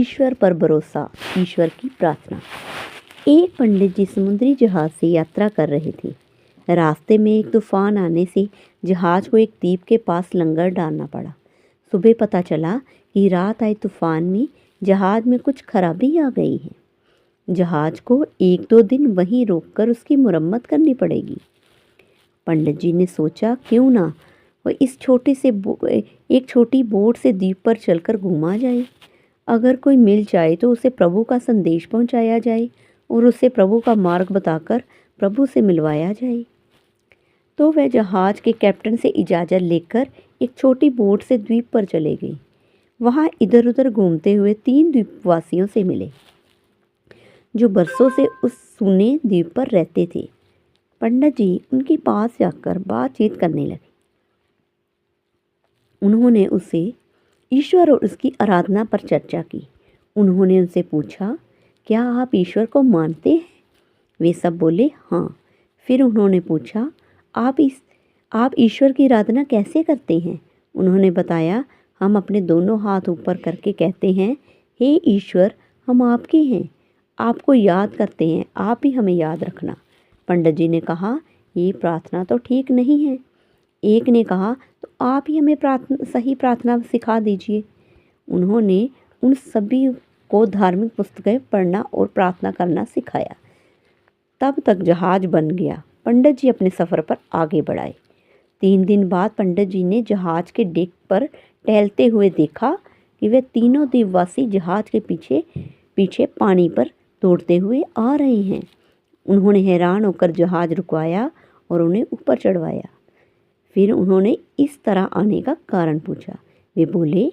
ईश्वर पर भरोसा, ईश्वर की प्रार्थना। एक पंडित जी समुद्री जहाज से यात्रा कर रहे थे। रास्ते में एक तूफान आने से जहाज को एक द्वीप के पास लंगर डालना पड़ा। सुबह पता चला कि रात आए तूफान में जहाज में कुछ खराबी आ गई है। जहाज को 1-2 दिन वहीं रोककर उसकी मुरम्मत करनी पड़ेगी। पंडित जी ने सोचा, क्यों ना वह एक छोटी बोट से द्वीप पर चलकर घूमा जाए। अगर कोई मिल जाए तो उसे प्रभु का संदेश पहुंचाया जाए और उसे प्रभु का मार्ग बताकर प्रभु से मिलवाया जाए। तो वह जहाज के कैप्टन से इजाज़त लेकर एक छोटी बोट से द्वीप पर चले गए। वहाँ इधर उधर घूमते हुए 3 द्वीपवासियों से मिले जो बरसों से उस सूने द्वीप पर रहते थे। पंडित जी उनके पास जाकर बातचीत करने लगे। उन्होंने उसे ईश्वर और उसकी आराधना पर चर्चा की। उन्होंने उनसे पूछा, क्या आप ईश्वर को मानते हैं? वे सब बोले, हाँ। फिर उन्होंने पूछा, आप ईश्वर की आराधना कैसे करते हैं? उन्होंने बताया, हम अपने दोनों हाथ ऊपर करके कहते हैं, हे ईश्वर, हम आपके हैं, आपको याद करते हैं, आप ही हमें याद रखना। पंडित जी ने कहा, ये प्रार्थना तो ठीक नहीं है। एक ने कहा, तो आप ही हमें सही प्रार्थना सिखा दीजिए। उन्होंने उन सभी को धार्मिक पुस्तकें पढ़ना और प्रार्थना करना सिखाया। तब तक जहाज बन गया। पंडित जी अपने सफ़र पर आगे बढ़ाए। 3 दिन बाद पंडित जी ने जहाज के डेक पर टहलते हुए देखा कि वे तीनों द्वीपवासी जहाज के पीछे पीछे पानी पर दौड़ते हुए आ रहे हैं। उन्होंने हैरान होकर जहाज रुकवाया और उन्हें ऊपर चढ़वाया। फिर उन्होंने इस तरह आने का कारण पूछा। वे बोले,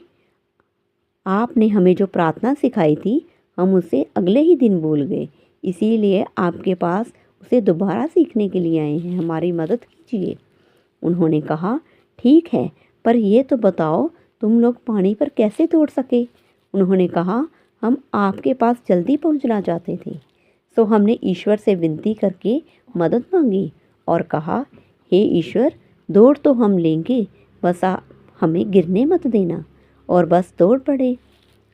आपने हमें जो प्रार्थना सिखाई थी हम उसे अगले ही दिन भूल गए, इसीलिए आपके पास उसे दोबारा सीखने के लिए आए हैं, हमारी मदद कीजिए। उन्होंने कहा, ठीक है, पर यह तो बताओ तुम लोग पानी पर कैसे दौड़ सके? उन्होंने कहा, हम आपके पास जल्दी पहुंचना चाहते थे, तो हमने ईश्वर से विनती करके मदद मांगी और कहा, हे ईश्वर, दौड़ तो हम लेंगे, बस आप हमें गिरने मत देना। और बस दौड़ पड़े।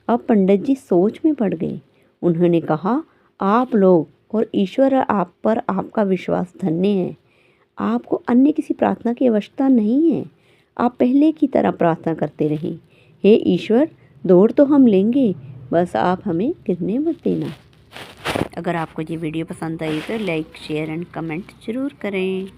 अब पंडित जी सोच में पड़ गए। उन्होंने कहा, आप लोग और ईश्वर आप पर आपका विश्वास धन्य है। आपको अन्य किसी प्रार्थना की आवश्यकता नहीं है। आप पहले की तरह प्रार्थना करते रहें। हे ईश्वर, दौड़ तो हम लेंगे, बस आप हमें गिरने मत देना। अगर आपको ये वीडियो पसंद आई तो लाइक, शेयर एंड कमेंट ज़रूर करें।